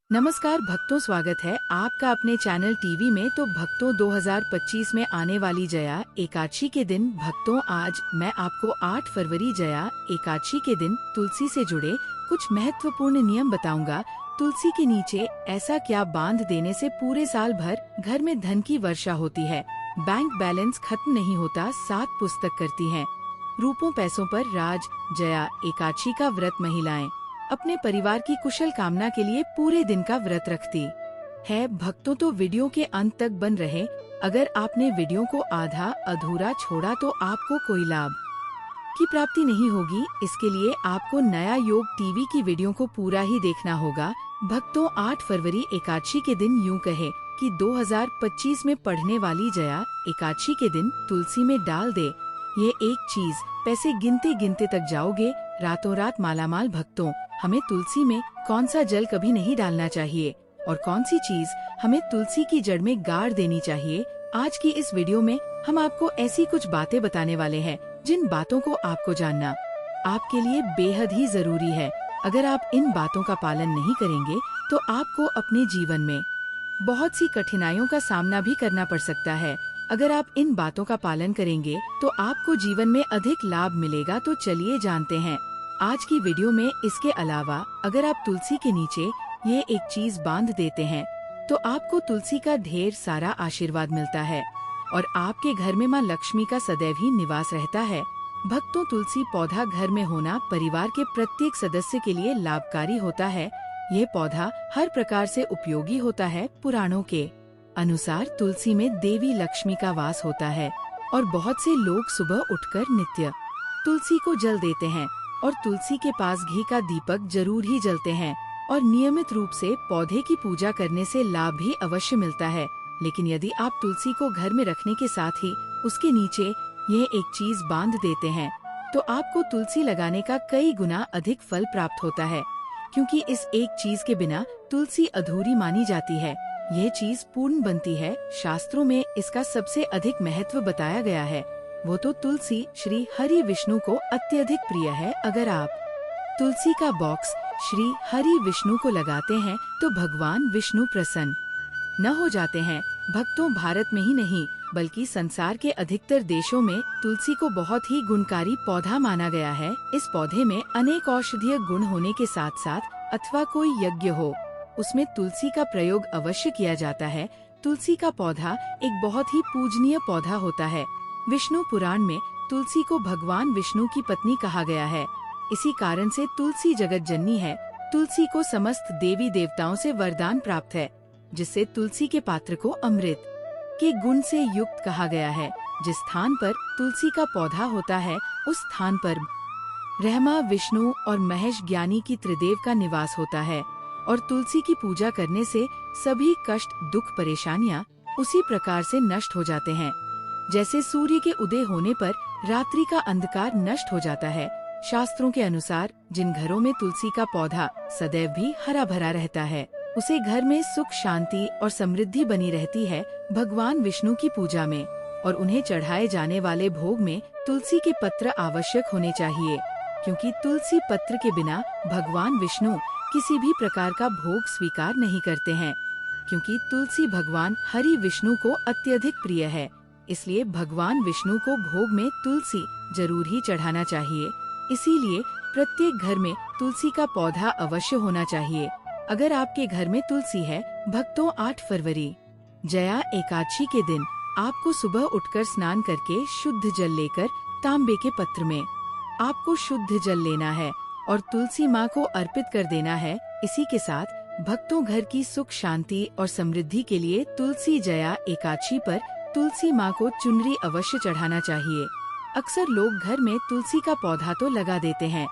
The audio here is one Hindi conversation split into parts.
नमस्कार भक्तों, स्वागत है आपका अपने चैनल टीवी में। तो भक्तों, 2025 में आने वाली जया एकादशी के दिन भक्तों आज मैं आपको 8 फरवरी जया एकादशी के दिन तुलसी से जुड़े कुछ महत्वपूर्ण नियम बताऊंगा। तुलसी के नीचे ऐसा क्या बांध देने से पूरे साल भर घर में धन की वर्षा होती है, बैंक बैलेंस खत्म नहीं होता, 7 पुस्तक करती हैं। रूपों पैसों पर राज। जया एकादशी का व्रत महिलाएं अपने परिवार की कुशल कामना के लिए पूरे दिन का व्रत रखती है। भक्तों, तो वीडियो के अंत तक बन रहे। अगर आपने वीडियो को आधा अधूरा छोड़ा तो आपको कोई लाभ की प्राप्ति नहीं होगी। इसके लिए आपको नया योग टीवी की वीडियो को पूरा ही देखना होगा। भक्तों, 8 फरवरी एकादशी के दिन यूं कहे कि 2025 में पढ़ने वाली जया एकादशी के दिन तुलसी में डाल दे ये एक चीज, पैसे गिनते गिनते तक जाओगे, रातों रात मालामाल। भक्तों, हमें तुलसी में कौन सा जल कभी नहीं डालना चाहिए और कौन सी चीज हमें तुलसी की जड़ में गाड़ देनी चाहिए। आज की इस वीडियो में हम आपको ऐसी कुछ बातें बताने वाले हैं जिन बातों को आपको जानना आपके लिए बेहद ही जरूरी है। अगर आप इन बातों का पालन नहीं करेंगे तो आपको अपने जीवन में बहुत सी कठिनाइयों का सामना भी करना पड़ सकता है। अगर आप इन बातों का पालन करेंगे तो आपको जीवन में अधिक लाभ मिलेगा। तो चलिए जानते हैं आज की वीडियो में। इसके अलावा अगर आप तुलसी के नीचे ये एक चीज बांध देते हैं तो आपको तुलसी का ढेर सारा आशीर्वाद मिलता है और आपके घर में मां लक्ष्मी का सदैव ही निवास रहता है। भक्तों, तुलसी पौधा घर में होना परिवार के प्रत्येक सदस्य के लिए लाभकारी होता है। ये पौधा हर प्रकार से उपयोगी होता है। पुराणों के अनुसार तुलसी में देवी लक्ष्मी का वास होता है और बहुत से लोग सुबह उठकर नित्य तुलसी को जल देते हैं और तुलसी के पास घी का दीपक जरूर ही जलते हैं और नियमित रूप से पौधे की पूजा करने से लाभ भी अवश्य मिलता है। लेकिन यदि आप तुलसी को घर में रखने के साथ ही उसके नीचे ये एक चीज बांध देते हैं तो आपको तुलसी लगाने का कई गुना अधिक फल प्राप्त होता है, क्योंकि इस एक चीज के बिना तुलसी अधूरी मानी जाती है। यह चीज पूर्ण बनती है। शास्त्रों में इसका सबसे अधिक महत्व बताया गया है, वो तो तुलसी श्री हरि विष्णु को अत्यधिक प्रिय है। अगर आप तुलसी का बॉक्स श्री हरि विष्णु को लगाते हैं तो भगवान विष्णु प्रसन्न न हो जाते हैं। भक्तों, भारत में ही नहीं बल्कि संसार के अधिकतर देशों में तुलसी को बहुत ही गुणकारी पौधा माना गया है। इस पौधे में अनेक औषधीय गुण होने के साथ साथ अथवा कोई यज्ञ हो उसमें तुलसी का प्रयोग अवश्य किया जाता है। तुलसी का पौधा एक बहुत ही पूजनीय पौधा होता है। विष्णु पुराण में तुलसी को भगवान विष्णु की पत्नी कहा गया है। इसी कारण से तुलसी जगत जननी है। तुलसी को समस्त देवी देवताओं से वरदान प्राप्त है, जिससे तुलसी के पात्र को अमृत के गुण से युक्त कहा गया है। जिस स्थान पर तुलसी का पौधा होता है उस स्थान पर ब्रह्मा, विष्णु और महेश ज्ञानी की त्रिदेव का निवास होता है और तुलसी की पूजा करने से सभी कष्ट, दुख, परेशानियां उसी प्रकार से नष्ट हो जाते हैं जैसे सूर्य के उदय होने पर रात्रि का अंधकार नष्ट हो जाता है। शास्त्रों के अनुसार जिन घरों में तुलसी का पौधा सदैव भी हरा भरा रहता है उसे घर में सुख, शांति और समृद्धि बनी रहती है। भगवान विष्णु की पूजा में और उन्हें चढ़ाए जाने वाले भोग में तुलसी के पत्र आवश्यक होने चाहिए, क्योंकि तुलसी पत्र के बिना भगवान विष्णु किसी भी प्रकार का भोग स्वीकार नहीं करते हैं। क्योंकि तुलसी भगवान हरि विष्णु को अत्यधिक प्रिय है, इसलिए भगवान विष्णु को भोग में तुलसी जरूर ही चढ़ाना चाहिए। इसीलिए प्रत्येक घर में तुलसी का पौधा अवश्य होना चाहिए। अगर आपके घर में तुलसी है, भक्तों, 8 फरवरी जया एकादशी के दिन आपको सुबह उठकर स्नान करके शुद्ध जल लेकर तांबे के पत्र में आपको शुद्ध जल लेना है और तुलसी माँ को अर्पित कर देना है। इसी के साथ भक्तों, घर की सुख, शांति और समृद्धि के लिए तुलसी जया एकादशी पर तुलसी माँ को चुनरी अवश्य चढ़ाना चाहिए। अक्सर लोग घर में तुलसी का पौधा तो लगा देते हैं,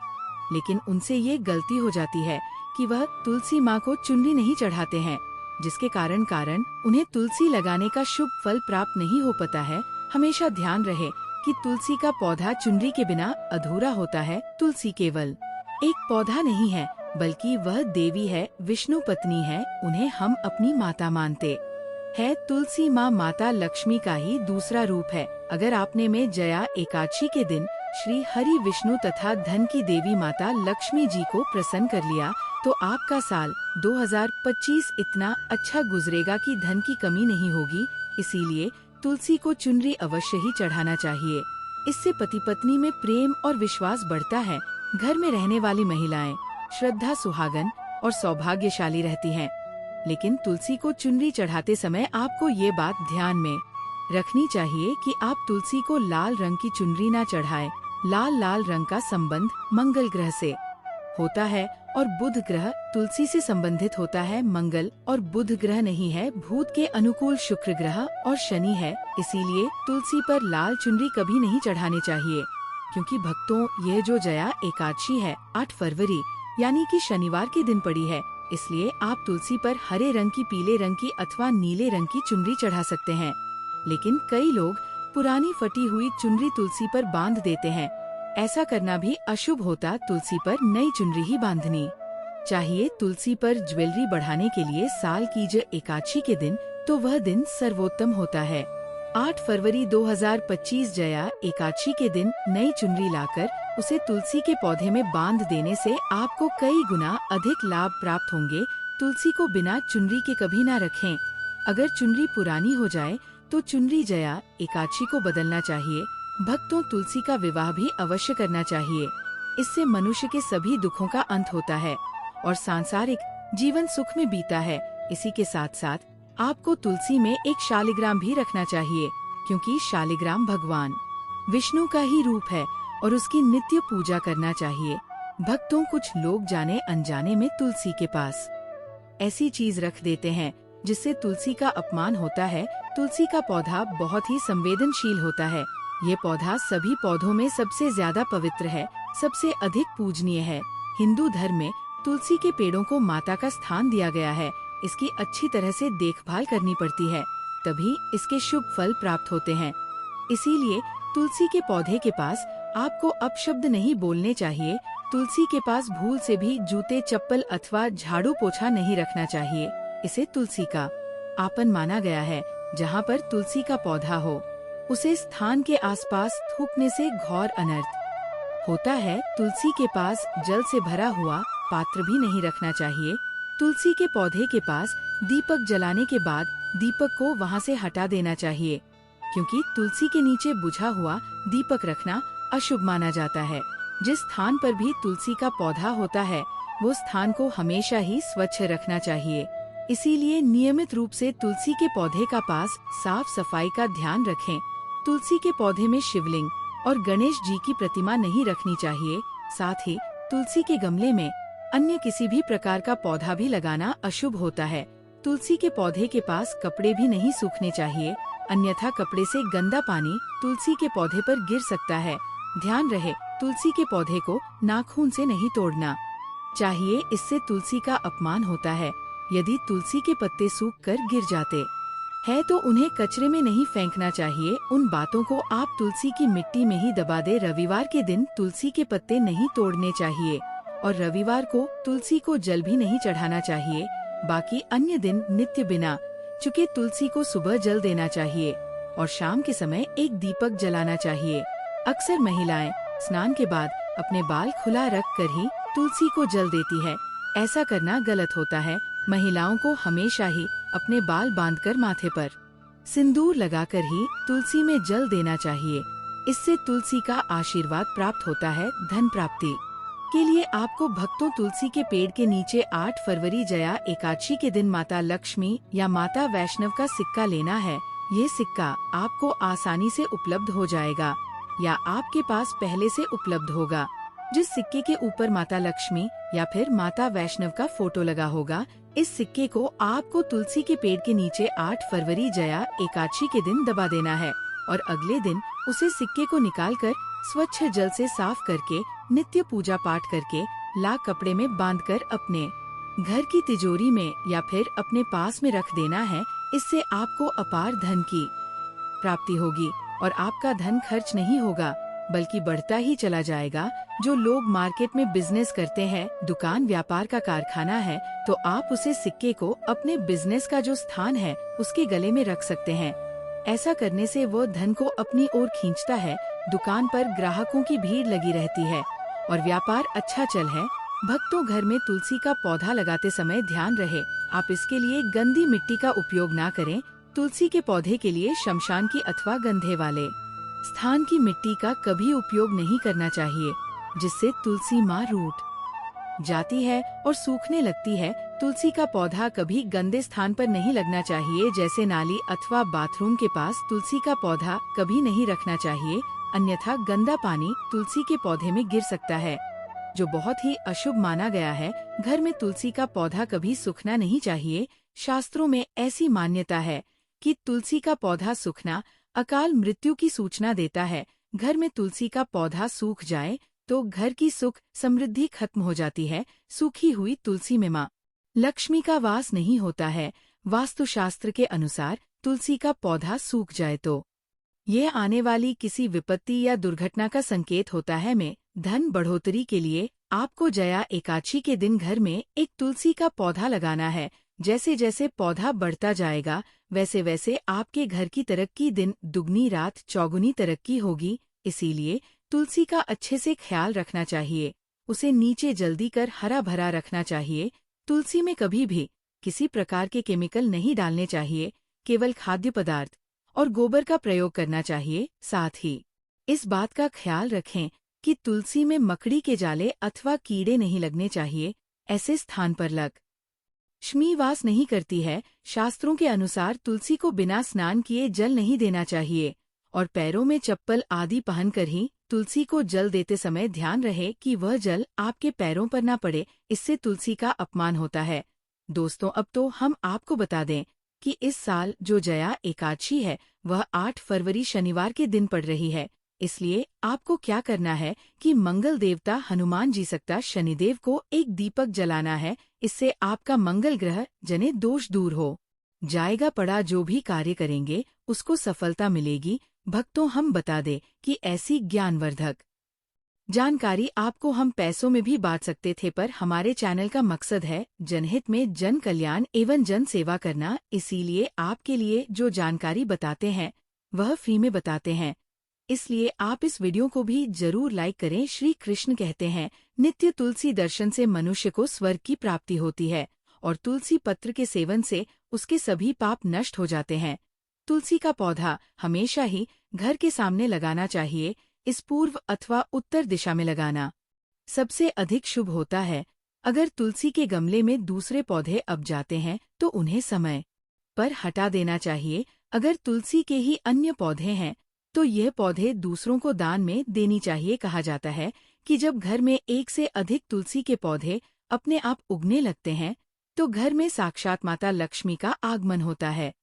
लेकिन उनसे ये गलती हो जाती है कि वह तुलसी माँ को चुनरी नहीं चढ़ाते हैं, जिसके कारण उन्हें तुलसी लगाने का शुभ फल प्राप्त नहीं हो पाता है। हमेशा ध्यान रहे कि तुलसी का पौधा चुनरी के बिना अधूरा होता है। तुलसी केवल एक पौधा नहीं है, बल्कि वह देवी है, विष्णु पत्नी है। उन्हें हम अपनी माता मानते है। तुलसी माँ माता लक्ष्मी का ही दूसरा रूप है। अगर आपने में जया एकादशी के दिन श्री हरि विष्णु तथा धन की देवी माता लक्ष्मी जी को प्रसन्न कर लिया तो आपका साल 2025 इतना अच्छा गुजरेगा कि धन की कमी नहीं होगी। इसीलिए तुलसी को चुनरी अवश्य ही चढ़ाना चाहिए। इससे पति पत्नी में प्रेम और विश्वास बढ़ता है। घर में रहने वाली महिलाएं श्रद्धा, सुहागन और सौभाग्यशाली रहती हैं। लेकिन तुलसी को चुनरी चढ़ाते समय आपको ये बात ध्यान में रखनी चाहिए कि आप तुलसी को लाल रंग की चुनरी ना चढ़ाएं। लाल रंग का संबंध मंगल ग्रह से होता है और बुध ग्रह तुलसी से संबंधित होता है। मंगल और बुध ग्रह नहीं है, भूत के अनुकूल शुक्र ग्रह और शनि है। इसीलिए तुलसी पर लाल चुनरी कभी नहीं चढ़ाने चाहिए। क्योंकि भक्तों, यह जो जया एकादशी है 8 फरवरी यानी कि शनिवार के दिन पड़ी है, इसलिए आप तुलसी पर हरे रंग की, पीले रंग की अथवा नीले रंग की चुनरी चढ़ा सकते हैं। लेकिन कई लोग पुरानी फटी हुई चुनरी तुलसी पर बांध देते हैं। ऐसा करना भी अशुभ होता। तुलसी पर नई चुनरी ही बांधनी चाहिए। तुलसी पर ज्वेलरी बढ़ाने के लिए साल की जो एकादशी के दिन तो वह दिन सर्वोत्तम होता है। 8 फरवरी 2025 जया एकादशी के दिन नई चुनरी लाकर उसे तुलसी के पौधे में बांध देने से आपको कई गुना अधिक लाभ प्राप्त होंगे। तुलसी को बिना चुनरी के कभी ना रखें। अगर चुनरी पुरानी हो जाए तो चुनरी जया एकादशी को बदलना चाहिए। भक्तों, तुलसी का विवाह भी अवश्य करना चाहिए। इससे मनुष्य के सभी दुखों का अंत होता है और सांसारिक जीवन सुख में बीता है। इसी के साथ साथ आपको तुलसी में एक शालिग्राम भी रखना चाहिए, क्योंकि शालिग्राम भगवान विष्णु का ही रूप है और उसकी नित्य पूजा करना चाहिए। भक्तों, कुछ लोग जाने अनजाने में तुलसी के पास ऐसी चीज रख देते हैं जिससे तुलसी का अपमान होता है। तुलसी का पौधा बहुत ही संवेदनशील होता है। ये पौधा सभी पौधों में सबसे ज्यादा पवित्र है, सबसे अधिक पूजनीय है। हिंदू धर्म में तुलसी के पेड़ों को माता का स्थान दिया गया है। इसकी अच्छी तरह से देखभाल करनी पड़ती है, तभी इसके शुभ फल प्राप्त होते हैं। इसीलिए तुलसी के पौधे के पास आपको अपशब्द नहीं बोलने चाहिए। तुलसी के पास भूल से भी जूते, चप्पल अथवा झाड़ू पोछा नहीं रखना चाहिए। इसे तुलसी का आपन माना गया है। जहाँ पर तुलसी का पौधा हो, उसे स्थान के आसपास थूकने से घोर अनर्थ होता है। तुलसी के पास जल से भरा हुआ पात्र भी नहीं रखना चाहिए। तुलसी के पौधे के पास दीपक जलाने के बाद दीपक को वहाँ से हटा देना चाहिए, क्योंकि तुलसी के नीचे बुझा हुआ दीपक रखना अशुभ माना जाता है। जिस स्थान पर भी तुलसी का पौधा होता है, वो स्थान को हमेशा ही स्वच्छ रखना चाहिए। इसीलिए नियमित रूप से तुलसी के पौधे का पास साफ सफाई का ध्यान रखें। तुलसी के पौधे में शिवलिंग और गणेश जी की प्रतिमा नहीं रखनी चाहिए। साथ ही तुलसी के गमले में अन्य किसी भी प्रकार का पौधा भी लगाना अशुभ होता है। तुलसी के पौधे के पास कपड़े भी नहीं सूखने चाहिए, अन्यथा कपड़े से गंदा पानी तुलसी के पौधे पर गिर सकता है। ध्यान रहे, तुलसी के पौधे को नाखून से नहीं तोड़ना चाहिए, इससे तुलसी का अपमान होता है। यदि तुलसी के पत्ते सूख कर गिर जाते है तो उन्हें कचरे में नहीं फेंकना चाहिए। उन बातों को आप तुलसी की मिट्टी में ही दबा दे। रविवार के दिन तुलसी के पत्ते नहीं तोड़ने चाहिए और रविवार को तुलसी को जल भी नहीं चढ़ाना चाहिए। बाकी अन्य दिन नित्य बिना चुके तुलसी को सुबह जल देना चाहिए और शाम के समय एक दीपक जलाना चाहिए। अक्सर महिलाएं स्नान के बाद अपने बाल खुला रख कर ही तुलसी को जल देती है। ऐसा करना गलत होता है। महिलाओं को हमेशा ही अपने बाल बांधकर माथे पर सिंदूर लगाकर ही तुलसी में जल देना चाहिए। इससे तुलसी का आशीर्वाद प्राप्त होता है। धन प्राप्ति के लिए आपको भक्तों तुलसी के पेड़ के नीचे 8 फरवरी जया एकादशी के दिन माता लक्ष्मी या माता वैष्णव का सिक्का लेना है। ये सिक्का आपको आसानी से उपलब्ध हो जाएगा या आपके पास पहले से उपलब्ध होगा। जिस सिक्के के ऊपर माता लक्ष्मी या फिर माता वैष्णव का फोटो लगा होगा, इस सिक्के को आपको तुलसी के पेड़ के नीचे 8 फरवरी जया एकादशी के दिन दबा देना है और अगले दिन उसे सिक्के को निकालकर स्वच्छ जल से साफ करके नित्य पूजा पाठ करके लाल कपड़े में बांधकर अपने घर की तिजोरी में या फिर अपने पास में रख देना है। इससे आपको अपार धन की प्राप्ति होगी और आपका धन खर्च नहीं होगा बल्कि बढ़ता ही चला जाएगा। जो लोग मार्केट में बिजनेस करते हैं, दुकान व्यापार का कारखाना है, तो आप उसे सिक्के को अपने बिजनेस का जो स्थान है उसके गले में रख सकते हैं। ऐसा करने से वो धन को अपनी ओर खींचता है, दुकान पर ग्राहकों की भीड़ लगी रहती है और व्यापार अच्छा चल है। भक्तों, घर में तुलसी का पौधा लगाते समय ध्यान रहे, आप इसके लिए गंदी मिट्टी का उपयोग ना करें। तुलसी के पौधे के लिए शमशान की अथवा गंधे वाले स्थान की मिट्टी का कभी उपयोग नहीं करना चाहिए, जिससे तुलसी माँ रूठ जाती है और सूखने लगती है। तुलसी का पौधा कभी गंदे स्थान पर नहीं लगना चाहिए, जैसे नाली अथवा बाथरूम के पास तुलसी का पौधा कभी नहीं रखना चाहिए, अन्यथा गंदा पानी तुलसी के पौधे में गिर सकता है, जो बहुत ही अशुभ माना गया है। घर में तुलसी का पौधा कभी सूखना नहीं चाहिए। शास्त्रों में ऐसी मान्यता है कि तुलसी का पौधा सूखना अकाल मृत्यु की सूचना देता है। घर में तुलसी का पौधा सूख जाए तो घर की सुख समृद्धि खत्म हो जाती है। सूखी हुई तुलसी में माँ लक्ष्मी का वास नहीं होता है। वास्तुशास्त्र के अनुसार तुलसी का पौधा सूख जाए तो यह आने वाली किसी विपत्ति या दुर्घटना का संकेत होता है। में धन बढ़ोतरी के लिए आपको जया एकादशी के दिन घर में एक तुलसी का पौधा लगाना है। जैसे जैसे पौधा बढ़ता जाएगा, वैसे वैसे आपके घर की तरक्की दिन दुगनी रात चौगुनी तरक्की होगी। इसीलिए तुलसी का अच्छे से ख्याल रखना चाहिए, उसे नीचे जल्दी कर हरा भरा रखना चाहिए। तुलसी में कभी भी किसी प्रकार के केमिकल नहीं डालने चाहिए, केवल खाद्य पदार्थ और गोबर का प्रयोग करना चाहिए। साथ ही इस बात का ख्याल रखें कि तुलसी में मकड़ी के जाले अथवा कीड़े नहीं लगने चाहिए, ऐसे स्थान पर लक्ष्मी वास नहीं करती है। शास्त्रों के अनुसार तुलसी को बिना स्नान किए जल नहीं देना चाहिए और पैरों में चप्पल आदि पहनकर ही तुलसी को जल देते समय ध्यान रहे कि वह जल आपके पैरों पर न पड़े, इससे तुलसी का अपमान होता है। दोस्तों, अब तो हम आपको बता दें कि इस साल जो जया एकादशी है वह 8 फरवरी शनिवार के दिन पड़ रही है। इसलिए आपको क्या करना है कि मंगल देवता हनुमान जी सकता शनिदेव को एक दीपक जलाना है। इससे आपका मंगल ग्रह जने दोष दूर हो जाएगा। पड़ा जो भी कार्य करेंगे उसको सफलता मिलेगी। भक्तों, हम बता दें कि ऐसी ज्ञानवर्धक जानकारी आपको हम पैसों में भी बांट सकते थे, पर हमारे चैनल का मकसद है जनहित में जन कल्याण एवं जन सेवा करना। इसीलिए आपके लिए जो जानकारी बताते हैं वह फ्री में बताते हैं, इसलिए आप इस वीडियो को भी जरूर लाइक करें। श्री कृष्ण कहते हैं, नित्य तुलसी दर्शन से मनुष्य को स्वर्ग की प्राप्ति होती है और तुलसी पत्र के सेवन से उसके सभी पाप नष्ट हो जाते हैं। तुलसी का पौधा हमेशा ही घर के सामने लगाना चाहिए। इस पूर्व अथवा उत्तर दिशा में लगाना सबसे अधिक शुभ होता है। अगर तुलसी के गमले में दूसरे पौधे अब जाते हैं तो उन्हें समय पर हटा देना चाहिए। अगर तुलसी के ही अन्य पौधे हैं तो यह पौधे दूसरों को दान में देनी चाहिए। कहा जाता है कि जब घर में एक से अधिक तुलसी के पौधे अपने आप उगने लगते हैं तो घर में साक्षात माता लक्ष्मी का आगमन होता है।